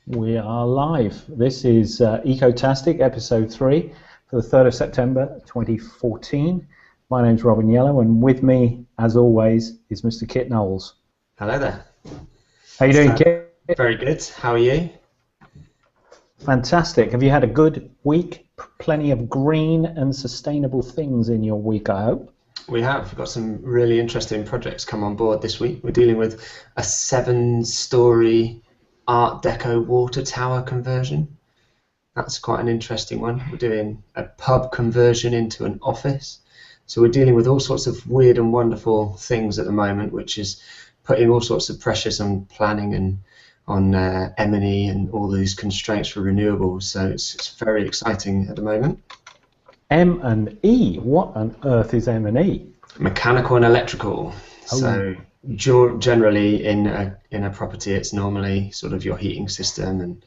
We are live. This is Ecotastic, episode 3 for the 3rd of September 2014. My name's Robin Yellow, and with me, as always, is Mr. Kit Knowles. Hello there. How you doing, Kit? Very good. How are you? Fantastic. Have you had a good week? Plenty of green and sustainable things in your week, I hope. We have. We've got some really interesting projects come on board this week. We're dealing with a 7-story Art Deco water tower conversion. That's quite an interesting one. We're doing a pub conversion into an office. So we're dealing with all sorts of weird and wonderful things at the moment, which is putting all sorts of pressures on planning and on M&E and all these constraints for renewables. So it's very exciting at the moment. M&E? What on earth is M&E? Mechanical and electrical. Oh. So generally in a property, it's normally sort of your heating system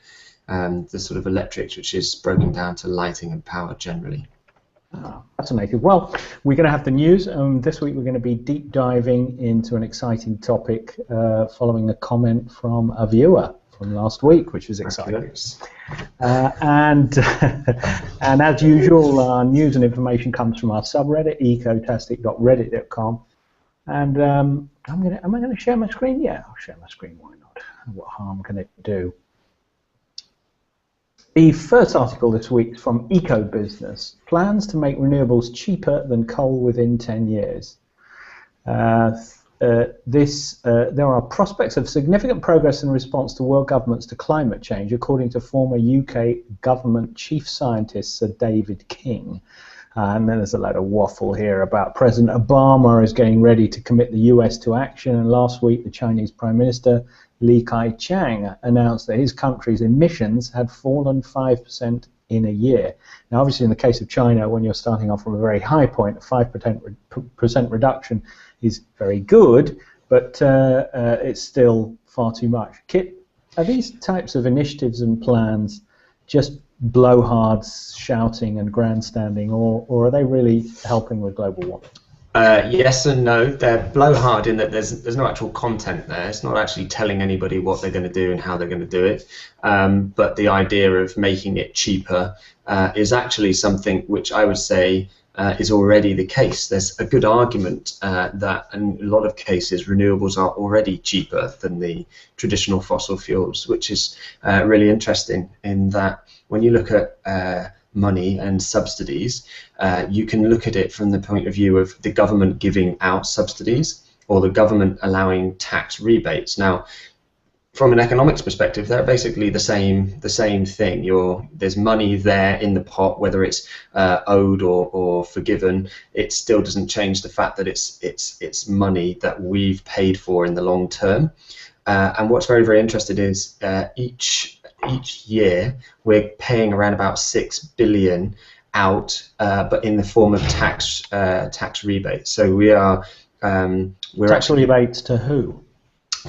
and the sort of electrics, which is broken down to lighting and power generally. Fascinating. Well, we're going to have the news. This week we're going to be deep diving into an exciting topic following a comment from a viewer from last week, which was exciting. And as usual, our news and information comes from our subreddit, ecotastic.reddit.com. And am I going to share my screen? Yeah, I'll share my screen. Why not? What harm can it do? The first article this week is from EcoBusiness. Plans to make renewables cheaper than coal within 10 years. There are prospects of significant progress in response to world governments to climate change, according to former UK government chief scientist Sir David King. And then there's a load of waffle here about President Obama is getting ready to commit the US to action, and last week the Chinese Prime Minister Li Keqiang announced that his country's emissions had fallen 5% in a year. Now, obviously, in the case of China, when you're starting off from a very high point, a 5% reduction is very good, but it's still far too much. Kit, are these types of initiatives and plans just blowhards shouting and grandstanding, or are they really helping with global warming? Yes and no. They're blowhard in that there's no actual content there. It's not actually telling anybody what they're going to do and how they're going to do it. But the idea of making it cheaper is actually something which I would say is already the case. There's a good argument that in a lot of cases renewables are already cheaper than the traditional fossil fuels, which is really interesting in that when you look at money and subsidies, you can look at it from the point of view of the government giving out subsidies or the government allowing tax rebates. Now, from an economics perspective, they're basically the same thing. There's money there in the pot, whether it's owed or forgiven. It still doesn't change the fact that it's money that we've paid for in the long term. And what's very, very interesting is each year we're paying around about 6 billion out, but in the form of tax rebates. So we're tax rebates to who?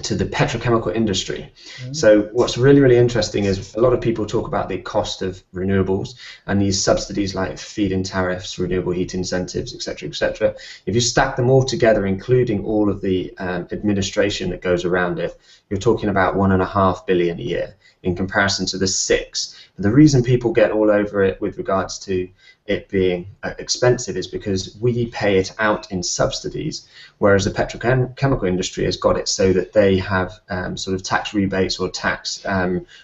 To the petrochemical industry. So what's really, really interesting is a lot of people talk about the cost of renewables and these subsidies like feed-in tariffs, renewable heat incentives, etc., etc. If you stack them all together, including all of the administration that goes around it, you're talking about 1.5 billion a year in comparison to the 6. And the reason people get all over it with regards to it being expensive is because we pay it out in subsidies, whereas the petrochemical industry has got it so that they have sort of tax rebates or tax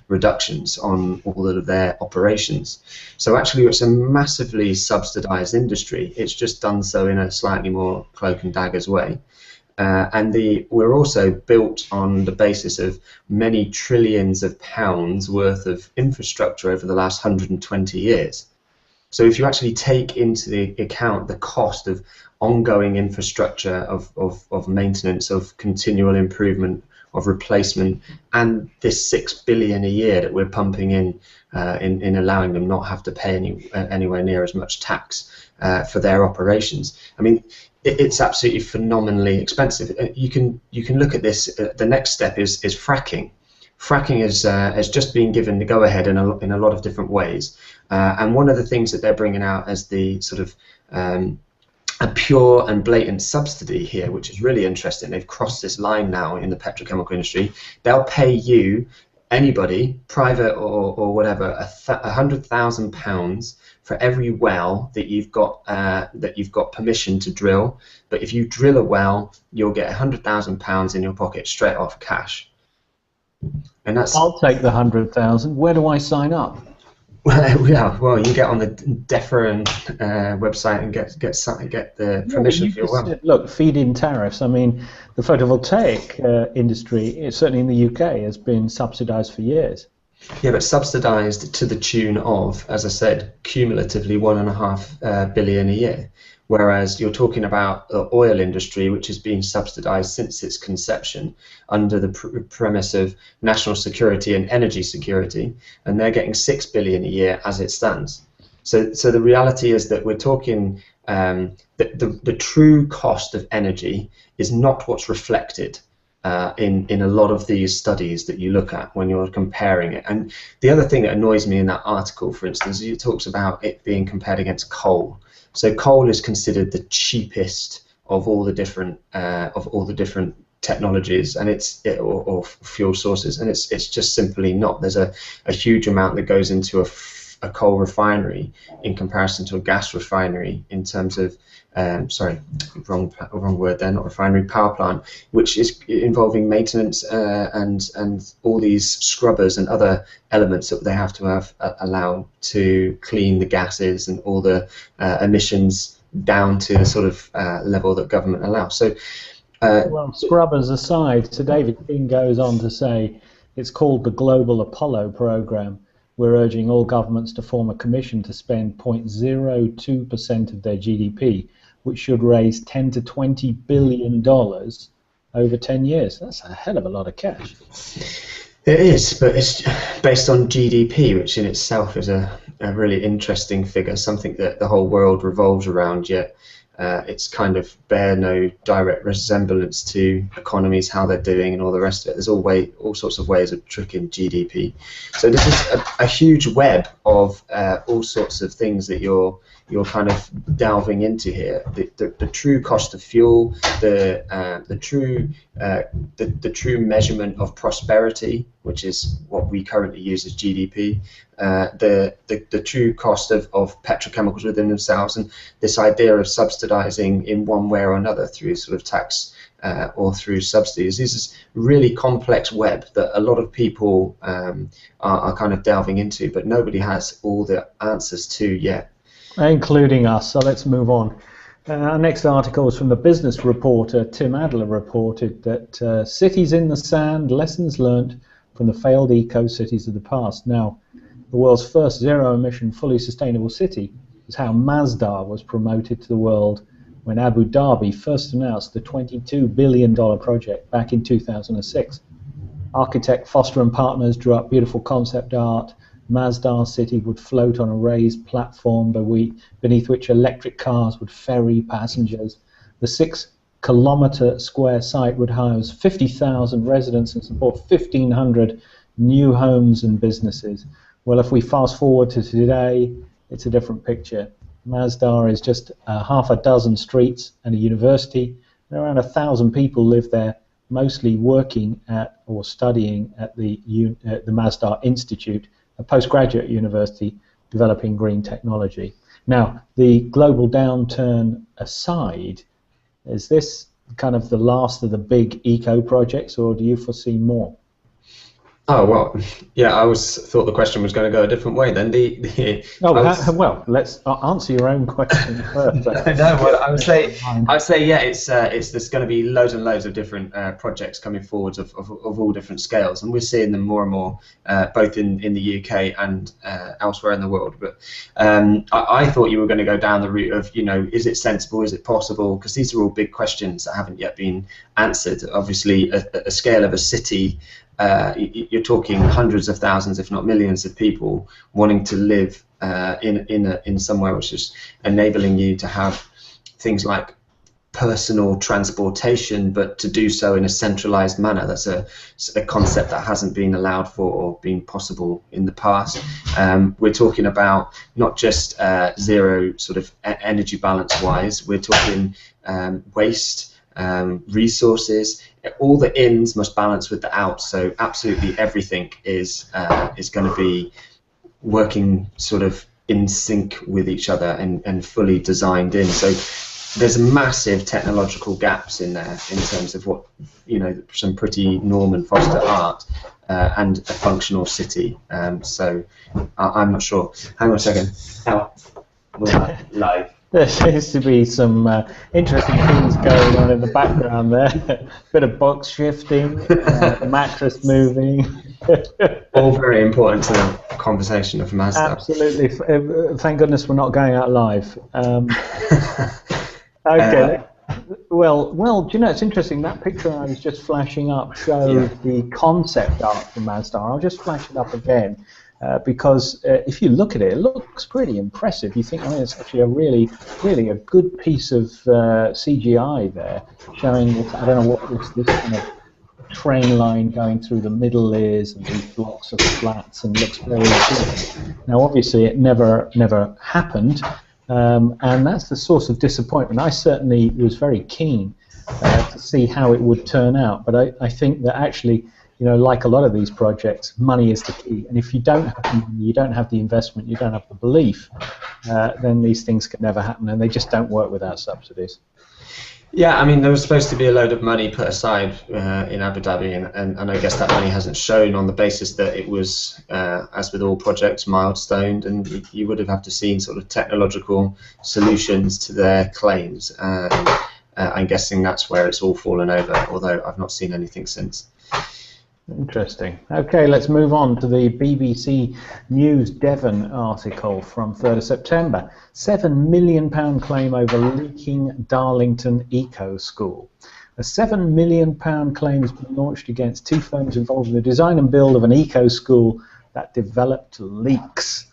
reductions on all of their operations. So actually it's a massively subsidized industry. It's just done so in a slightly more cloak and daggers way. We're also built on the basis of many trillions of pounds worth of infrastructure over the last 120 years. So if you actually take into the account the cost of ongoing infrastructure, of maintenance, of continual improvement, of replacement, and this 6 billion a year that we're pumping in allowing them not have to pay anywhere near as much tax for their operations. I mean, it's absolutely phenomenally expensive. You can look at this. The next step is fracking. Fracking has just been given the go-ahead in a lot of different ways. And one of the things that they're bringing out as the sort of a pure and blatant subsidy here, which is really interesting. They've crossed this line now in the petrochemical industry. They'll pay you, anybody, private or whatever, £100,000 for every well that you've got permission to drill. But if you drill a well, you'll get £100,000 in your pocket straight off cash. And that's. I'll take the 100,000. Where do I sign up? Well, yeah. Well, you get on the DEFRA website and get the permission for your well. Look, feed-in tariffs. I mean, the photovoltaic industry, certainly in the UK, has been subsidised for years. Yeah, but subsidised to the tune of, as I said, cumulatively £1.5 billion a year. Whereas you're talking about the oil industry, which has been subsidised since its conception under the premise of national security and energy security, and they're getting £6 billion a year as it stands. So the reality is that we're talking the true cost of energy is not what's reflected in a lot of these studies that you look at when you're comparing it. And the other thing that annoys me in that article, for instance, it talks about it being compared against coal. So coal is considered the cheapest of all the different technologies, and or fuel sources, and it's just simply not. There's a huge amount that goes into a coal refinery in comparison to a gas refinery in terms of sorry, wrong word there, not refinery, power plant, which is involving maintenance and all these scrubbers and other elements that they have to allow to clean the gases and all the emissions down to the sort of level that government allows. So, well, scrubbers aside, so David King goes on to say it's called the Global Apollo Program. We're urging all governments to form a commission to spend 0.02% of their GDP, which should raise $10 to $20 billion over 10 years. That's a hell of a lot of cash. It is, but it's based on GDP, which in itself is a really interesting figure, something that the whole world revolves around, yet it's kind of bear no direct resemblance to economies, how they're doing and all the rest of it. There's all sorts of ways of tricking GDP. So this is a huge web of all sorts of things that you're kind of delving into here. The true cost of fuel, the true measurement of prosperity, which is what we currently use as GDP, the true cost of petrochemicals within themselves, and this idea of subsidizing in one way or another through sort of tax or through subsidies. This is really complex web that a lot of people are kind of delving into, but nobody has all the answers to yet. Including us, so let's move on. Our next article is from the business reporter. Tim Adler reported that cities in the sand, lessons learnt from the failed eco-cities of the past. Now, the world's first zero-emission, fully sustainable city is how Masdar was promoted to the world when Abu Dhabi first announced the $22 billion project back in 2006. Architect Foster & Partners drew up beautiful concept art. Masdar City would float on a raised platform beneath which electric cars would ferry passengers. The 6-kilometre square site would house 50,000 residents and support 1,500 new homes and businesses. Well, if we fast forward to today, it's a different picture. Masdar is just half a dozen streets and a university, and around 1,000 people live there, mostly working at or studying at the Masdar Institute, a postgraduate university developing green technology. Now, the global downturn aside, is this kind of the last of the big eco projects, or do you foresee more? Oh, well, yeah, I always thought the question was going to go a different way then. Well, let's answer your own question first. No, well, I would say, yeah, it's there's going to be loads and loads of different projects coming forwards of all different scales, and we're seeing them more and more, both in the UK and elsewhere in the world. But I thought you were going to go down the route of, is it sensible, is it possible? Because these are all big questions that haven't yet been answered. Obviously, a scale of a city. You're talking hundreds of thousands, if not millions, of people wanting to live in somewhere which is enabling you to have things like personal transportation, but to do so in a centralized manner. That's a concept that hasn't been allowed for or been possible in the past. We're talking about not just zero sort of energy balance wise, we're talking waste, resources. All the ins must balance with the outs, so absolutely everything is going to be working sort of in sync with each other and fully designed in. So there's massive technological gaps in there in terms of what, some pretty Norman Foster art and a functional city. So I'm not sure. Hang on a second. We're live. There seems to be some interesting things going on in the background there. Bit of box shifting, mattress moving. All very important to the conversation of Mazda. Absolutely. Thank goodness we're not going out live. Okay. Well, do you know, it's interesting, that picture I was just flashing up shows the concept art from Mazda. I'll just flash it up again because if you look at it, it looks pretty impressive. You think, it's actually a really a good piece of CGI there, showing, I don't know what this kind of train line going through the middle is, and these blocks of flats, and looks very good. Now, obviously, it never happened. And that's the source of disappointment. I certainly was very keen to see how it would turn out, but I think that actually, like a lot of these projects, money is the key. And if you don't have the money, you don't have the investment, you don't have the belief, then these things can never happen, and they just don't work without subsidies. Yeah, I mean, there was supposed to be a load of money put aside in Abu Dhabi, and I guess that money hasn't shown on the basis that it was, as with all projects, milestoned, and you would have to seen sort of technological solutions to their claims. I'm guessing that's where it's all fallen over, although I've not seen anything since. Interesting. Okay, let's move on to the BBC News Devon article from 3rd of September. £7 million claim over leaking Darlington Eco School. A £7 million claim has been launched against two firms involved in the design and build of an eco school that developed leaks.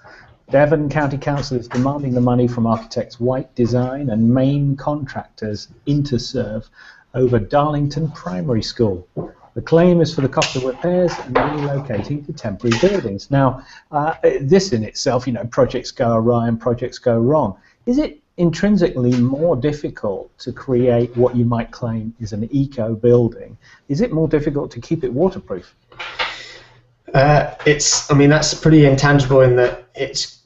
Devon County Council is demanding the money from architects White Design and main contractors Interserve over Darlington Primary School. The claim is for the cost of repairs and relocating to temporary buildings. Now, this in itself, projects go awry and projects go wrong. Is it intrinsically more difficult to create what you might claim is an eco building? Is it more difficult to keep it waterproof? That's pretty intangible in that it's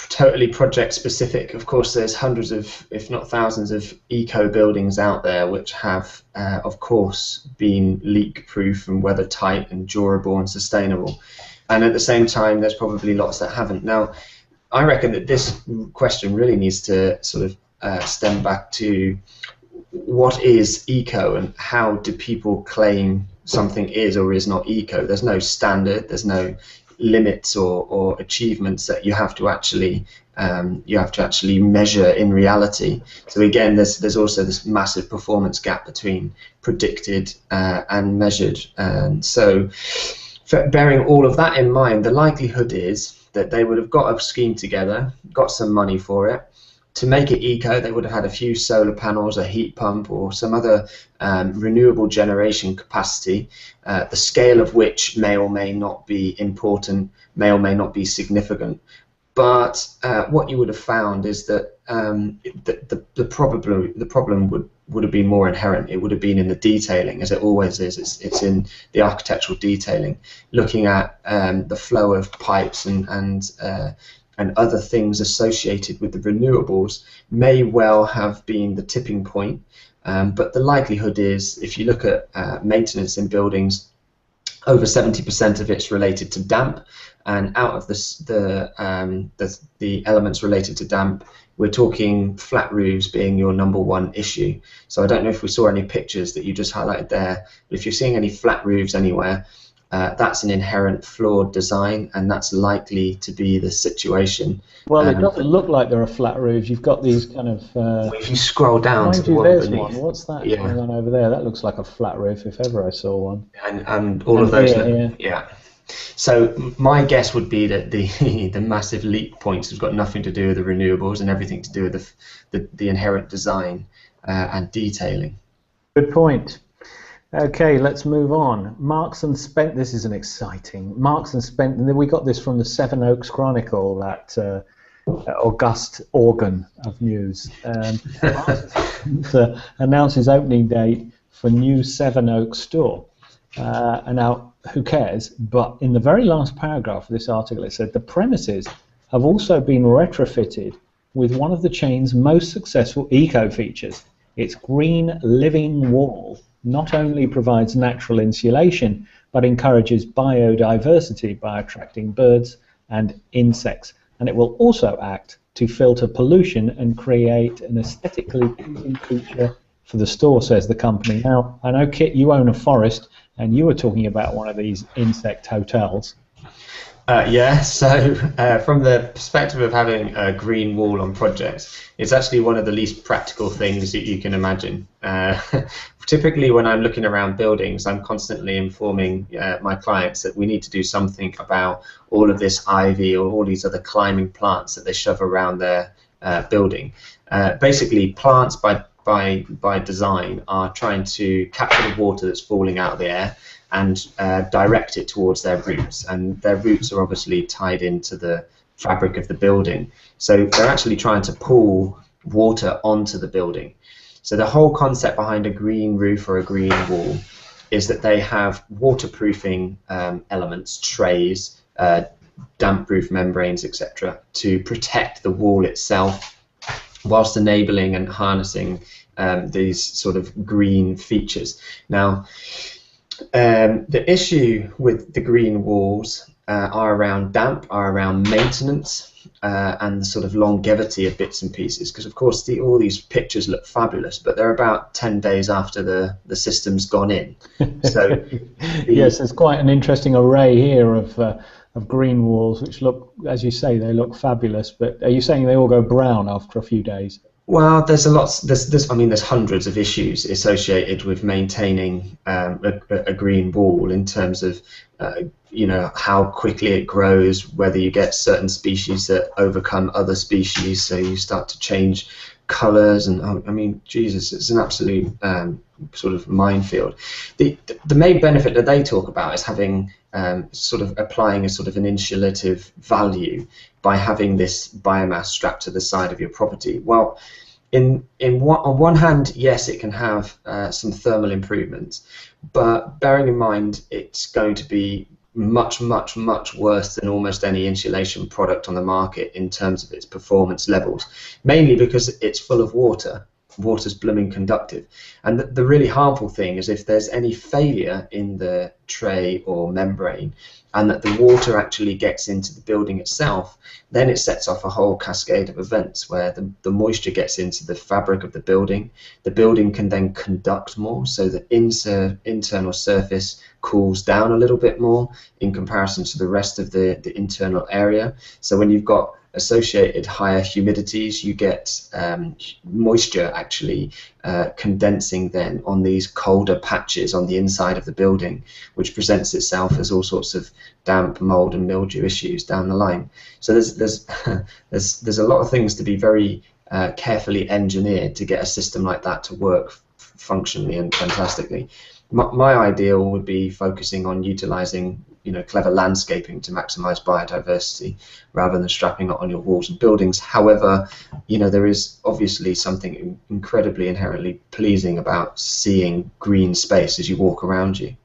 totally project specific. Of course, there's hundreds of, if not thousands, of eco buildings out there which have, of course, been leak proof and weather tight and durable and sustainable. And at the same time, there's probably lots that haven't. Now, I reckon that this question really needs to sort of stem back to what is eco and how do people claim something is or is not eco. There's no standard, there's no limits or achievements that you have to actually measure in reality. So again, there's also this massive performance gap between predicted and measured. And so, bearing all of that in mind, the likelihood is that they would have got a scheme together, got some money for it. To make it eco, they would have had a few solar panels, a heat pump, or some other renewable generation capacity, the scale of which may or may not be important, may or may not be significant. But what you would have found is that the problem would have been more inherent. It would have been in the detailing, as it always is. It's in the architectural detailing, looking at the flow of pipes and other things associated with the renewables may well have been the tipping point. But the likelihood is, if you look at maintenance in buildings, over 70% of it's related to damp, and out of the elements related to damp, we're talking flat roofs being your #1 issue. So I don't know if we saw any pictures that you just highlighted there, but if you're seeing any flat roofs anywhere, that's an inherent flawed design, and that's likely to be the situation. Well, it doesn't look like there are flat roofs. You've got these kind of... if you scroll down to the one there's beneath. One. What's that going on over there? That looks like a flat roof, if ever I saw one. And all of those... Yeah. So my guess would be that the massive leak points have got nothing to do with the renewables and everything to do with the inherent design. and detailing. Good point. Okay, let's move on. Marks and Spencer. This is an exciting Marks and Spencer. We got this from the Seven Oaks Chronicle, that august organ of news. Marks and Spencer announces opening date for new Seven Oaks store. And now, who cares? But in the very last paragraph of this article, it said the premises have also been retrofitted with one of the chain's most successful eco features. Its green living wall not only provides natural insulation, but encourages biodiversity by attracting birds and insects. And it will also act to filter pollution and create an aesthetically pleasing feature for the store, says the company. Now, I know, Kit, you own a forest, and you were talking about one of these insect hotels. Yeah, so from the perspective of having a green wall on projects, it's actually one of the least practical things that you can imagine. Typically, when I'm looking around buildings, I'm constantly informing my clients that we need to do something about all of this ivy or all these other climbing plants that they shove around their building. Basically, plants by design are trying to capture the water that's falling out of the air and direct it towards their roots, and their roots are obviously tied into the fabric of the building, so they're actually trying to pull water onto the building. So the whole concept behind a green roof or a green wall is that they have waterproofing elements, trays, damp-proof membranes, etc., to protect the wall itself, whilst enabling and harnessing these sort of green features. Now, the issue with the green walls are around damp, are around maintenance, and the sort of longevity of bits and pieces, because of course all these pictures look fabulous, but they're about 10 days after the system's gone in. So yes, there's quite an interesting array here of green walls, which look, as you say, they look fabulous, but are you saying they all go brown after a few days? Well, there's a lot. There's hundreds of issues associated with maintaining a green wall in terms of how quickly it grows, whether you get certain species that overcome other species, so you start to change colours, and I mean, Jesus, it's an absolute sort of minefield. The main benefit that they talk about is having sort of applying a sort of an insulative value by having this biomass strapped to the side of your property. Well, on one hand, yes, it can have some thermal improvements, but bearing in mind it's going to be much worse than almost any insulation product on the market in terms of its performance levels, mainly because it's full of water. Water's blooming conductive, and the really harmful thing is if there's any failure in the tray or membrane and that the water actually gets into the building itself, then it sets off a whole cascade of events where the moisture gets into the fabric of the building can then conduct more, so the internal surface cools down a little bit more in comparison to the rest of the internal area. So when you've got associated higher humidities, you get moisture actually condensing then on these colder patches on the inside of the building, which presents itself as all sorts of damp, mold and mildew issues down the line. So there's a lot of things to be very carefully engineered to get a system like that to work functionally and fantastically. My ideal would be focusing on utilizing clever landscaping to maximize biodiversity rather than strapping it on your walls and buildings. However, there is obviously something incredibly inherently pleasing about seeing green space as you walk around you.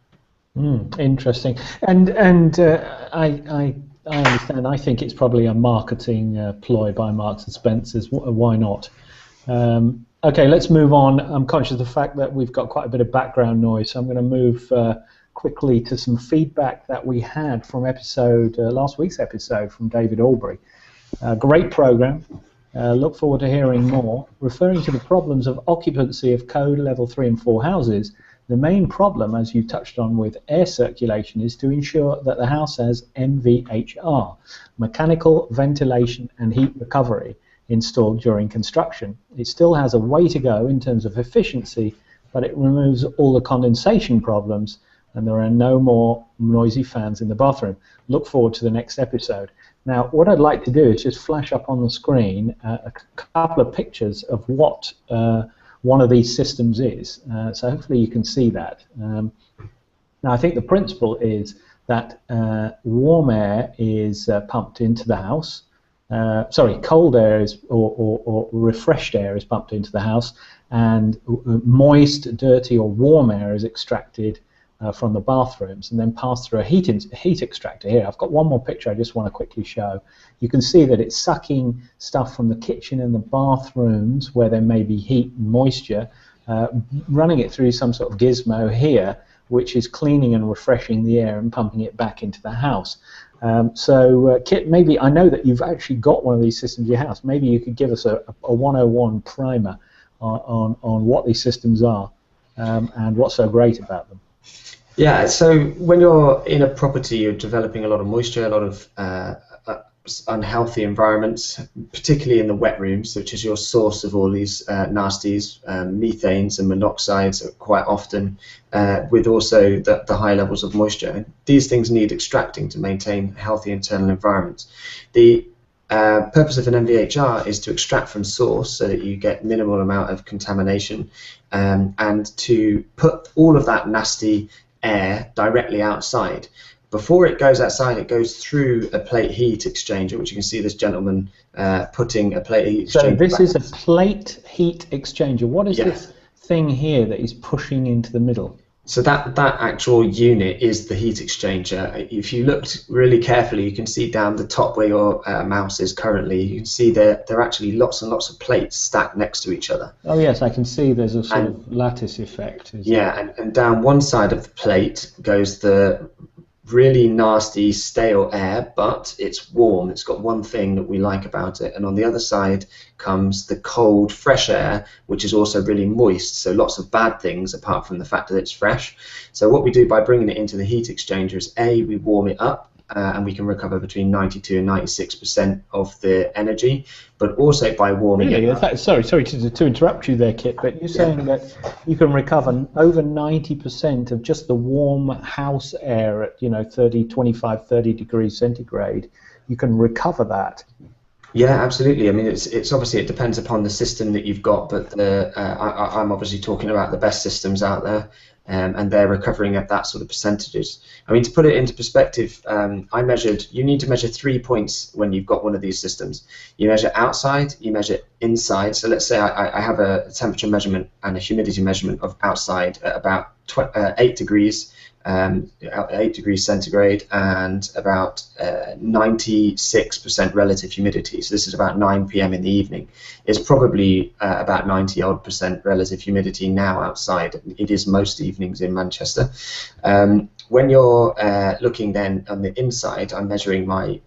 Interesting. And I understand. I think it's probably a marketing ploy by Marks and Spencer's. Why not? Okay, let's move on. I'm conscious of the fact that we've got quite a bit of background noise, so I'm going to move quickly to some feedback that we had from last week's episode from David Albury. Great program. Look forward to hearing more. Referring to the problems of occupancy of code level 3 and 4 houses, the main problem, as you touched on with air circulation, is to ensure that the house has MVHR, mechanical ventilation and heat recovery, installed during construction. It still has a way to go in terms of efficiency, but it removes all the condensation problems, and there are no more noisy fans in the bathroom. Look forward to the next episode. Now, what I'd like to do is just flash up on the screen a couple of pictures of what one of these systems is. So hopefully you can see that. Now I think the principle is that warm air is pumped into the house. Cold air is, or refreshed air is pumped into the house, and moist, dirty, or warm air is extracted from the bathrooms and then passed through a heat extractor. Here, I've got one more picture I just want to quickly show. You can see that it's sucking stuff from the kitchen and the bathrooms where there may be heat and moisture, running it through some sort of gizmo here, which is cleaning and refreshing the air and pumping it back into the house. Kit, maybe, I know that you've actually got one of these systems in your house. Maybe you could give us a 101 primer on what these systems are and what's so great about them. Yeah, so when you're in a property, you're developing a lot of moisture, a lot of unhealthy environments, particularly in the wet rooms, which is your source of all these nasties, methanes and monoxides quite often, with also the high levels of moisture. These things need extracting to maintain healthy internal environments. The purpose of an MVHR is to extract from source so that you get minimal amount of contamination, and to put all of that nasty air directly outside. Before it goes outside, it goes through a plate heat exchanger, which you can see this gentleman putting a plate heat exchanger. So this is a plate heat exchanger. What is this thing here that is pushing into the middle? So that actual unit is the heat exchanger. If you looked really carefully, you can see down the top where your mouse is currently, you can see there are actually lots and lots of plates stacked next to each other. Oh yes, I can see there's a sort of lattice effect. And down one side of the plate goes the really nasty stale air, but it's warm. It's got one thing that we like about it. And on the other side comes the cold, fresh air, which is also really moist. So lots of bad things apart from the fact that it's fresh. So what we do by bringing it into the heat exchanger is we warm it up, and we can recover between 92 and 96% of the energy, but also by warming it up. Sorry to interrupt you there, Kit, but you're saying that you can recover over 90% of just the warm house air at 30 degrees centigrade. You can recover that. Yeah, absolutely. I mean, it's obviously, it depends upon the system that you've got, but I'm obviously talking about the best systems out there, and they're recovering at that sort of percentages. I mean, to put it into perspective, you need to measure 3 points when you've got one of these systems. You measure outside, you measure inside. So let's say I have a temperature measurement and a humidity measurement of outside at about 8 degrees. 8 degrees centigrade and about 96% relative humidity. So this is about 9 p.m. in the evening. It's probably about 90-odd% relative humidity now outside. It is most evenings in Manchester. When you're looking then on the inside, I'm measuring my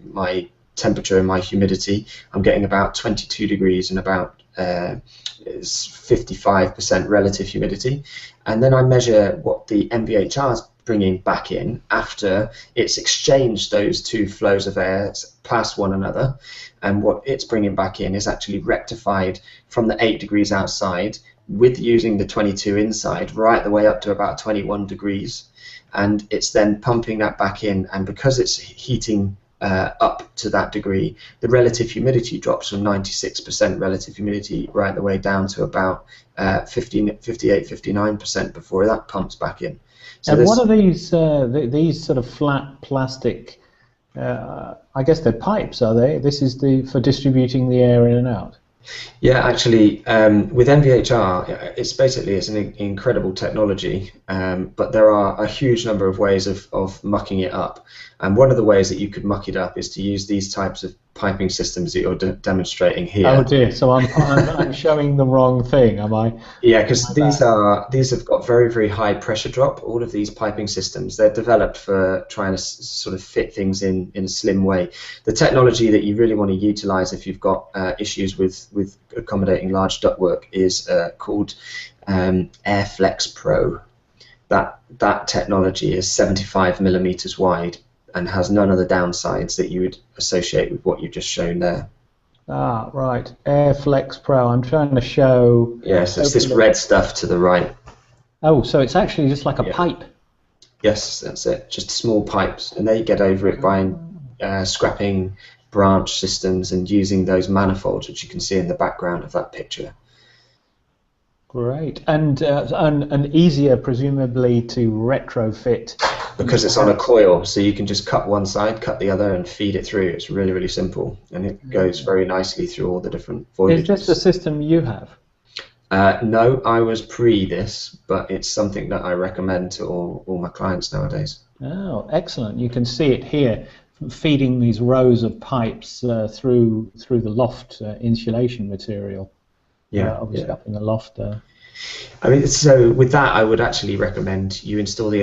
temperature and my humidity. I'm getting about 22 degrees and about 55% relative humidity. And then I measure what the MVHR is bringing back in after it's exchanged those two flows of air past one another, and what it's bringing back in is actually rectified from the 8 degrees outside with using the 22 inside right the way up to about 21 degrees, and it's then pumping that back in, and because it's heating up to that degree, the relative humidity drops from 96% relative humidity right the way down to about 58-59% before that pumps back in. So and what are these sort of flat plastic, I guess they're pipes, are they? This is for distributing the air in and out? Yeah, actually, with MVHR, it's an incredible technology, but there are a huge number of ways of mucking it up. And one of the ways that you could muck it up is to use these types of piping systems that you're demonstrating here. Oh dear, so I'm showing the wrong thing, am I? Yeah, because these have got very, very high pressure drop. All of these piping systems, they're developed for trying to sort of fit things in a slim way. The technology that you really want to utilize if you've got issues with accommodating large ductwork is called AirFlex Pro. That technology is 75 millimeters wide and has none of the downsides that you would associate with what you've just shown there. Ah, right. AirFlex Pro. I'm trying to show... Yes, it's this red stuff to the right. Oh, so it's actually just like a pipe. Yes, that's it. Just small pipes. And they get over it by scrapping branch systems and using those manifolds, which you can see in the background of that picture. Great, and easier presumably to retrofit. Because it's on a coil, so you can just cut one side, cut the other, and feed it through. It's really, really simple, and it goes very nicely through all the different voidages. Is this the system you have? No, I was pre this, but it's something that I recommend to all my clients nowadays. Oh, excellent. You can see it here, feeding these rows of pipes through the loft insulation material. Yeah, obviously up in the loft there. I mean, so with that, I would actually recommend you install the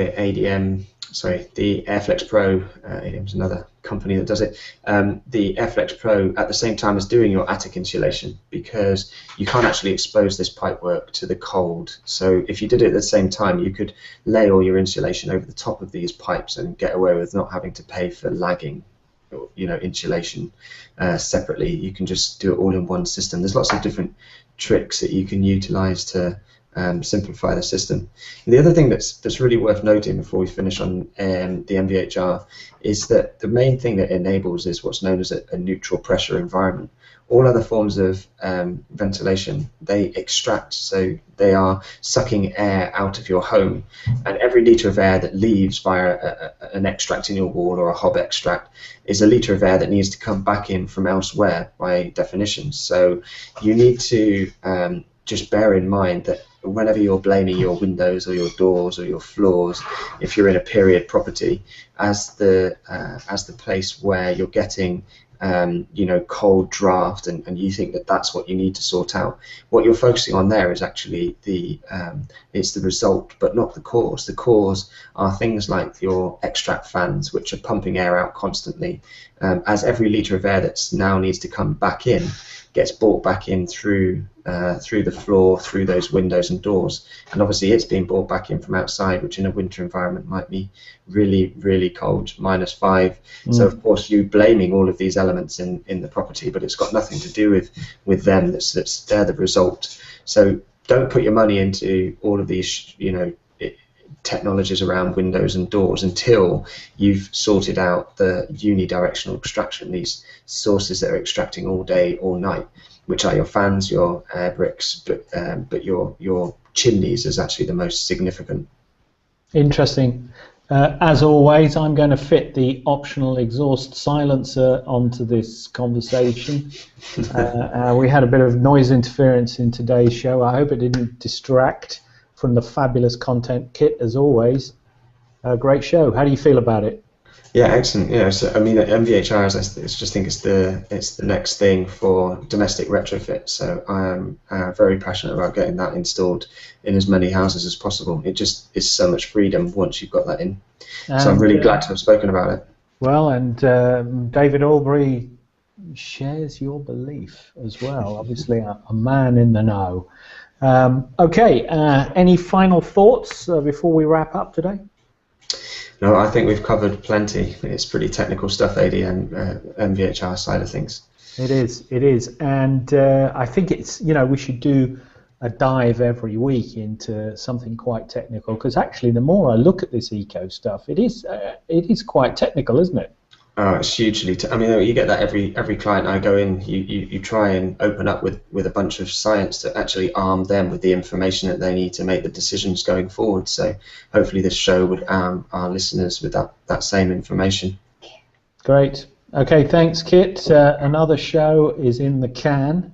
the Airflex Pro. ADM's another company that does it. The Airflex Pro at the same time as doing your attic insulation, because you can't actually expose this pipework to the cold. So if you did it at the same time, you could lay all your insulation over the top of these pipes and get away with not having to pay for lagging, insulation separately. You can just do it all in one system. There's lots of different tricks that you can utilize to simplify the system. And the other thing that's really worth noting before we finish on the MVHR is that the main thing that it enables is what's known as a neutral pressure environment. All other forms of ventilation, they extract, so they are sucking air out of your home, and every litre of air that leaves via an extract in your wall or a hob extract is a litre of air that needs to come back in from elsewhere by definition. So you need to just bear in mind that whenever you're blaming your windows or your doors or your floors, if you're in a period property, as the place where you're getting cold draft, and you think that that's what you need to sort out, what you're focusing on there is actually it's the result, but not the cause. The cause are things like your extract fans, which are pumping air out constantly, as every litre of air that's now needs to come back in gets brought back in through the floor, through those windows and doors, and obviously it's being brought back in from outside, which in a winter environment might be really, really cold, -5. So of course you blaming all of these elements in the property, but it's got nothing to do with them. They're the result. So don't put your money into all of these technologies around windows and doors until you've sorted out the unidirectional extraction, these sources that are extracting all day, all night, which are your fans, your air bricks, but your chimneys is actually the most significant. Interesting. As always, I'm going to fit the optional exhaust silencer onto this conversation. We had a bit of noise interference in today's show. I hope it didn't distract from the fabulous content. Kit, as always, great show. How do you feel about it? Yeah, excellent. Yeah, so I mean, MVHR, I just think it's the next thing for domestic retrofit. So I'm very passionate about getting that installed in as many houses as possible. It just is so much freedom once you've got that in. So I'm really glad to have spoken about it. Well, and David Albury shares your belief as well. Obviously, a man in the know. Okay, any final thoughts before we wrap up today? No, I think we've covered plenty. It's pretty technical stuff, ADM, MVHR side of things. It is, and I think it's, we should do a dive every week into something quite technical, because actually the more I look at this eco stuff, it is quite technical, isn't it? Oh, it's hugely. I mean, you get that every client I go in. You try and open up with a bunch of science to actually arm them with the information that they need to make the decisions going forward. So hopefully this show would arm our listeners with that same information. Great. Okay, thanks, Kit. Another show is in the can,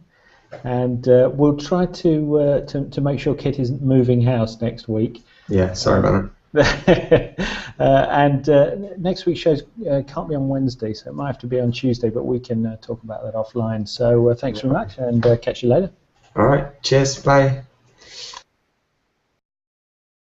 and we'll try to make sure Kit isn't moving house next week. Yeah, sorry about that. And next week's shows can't be on Wednesday, so it might have to be on Tuesday, but we can talk about that offline. So thanks very much, and catch you later. All right, cheers, bye.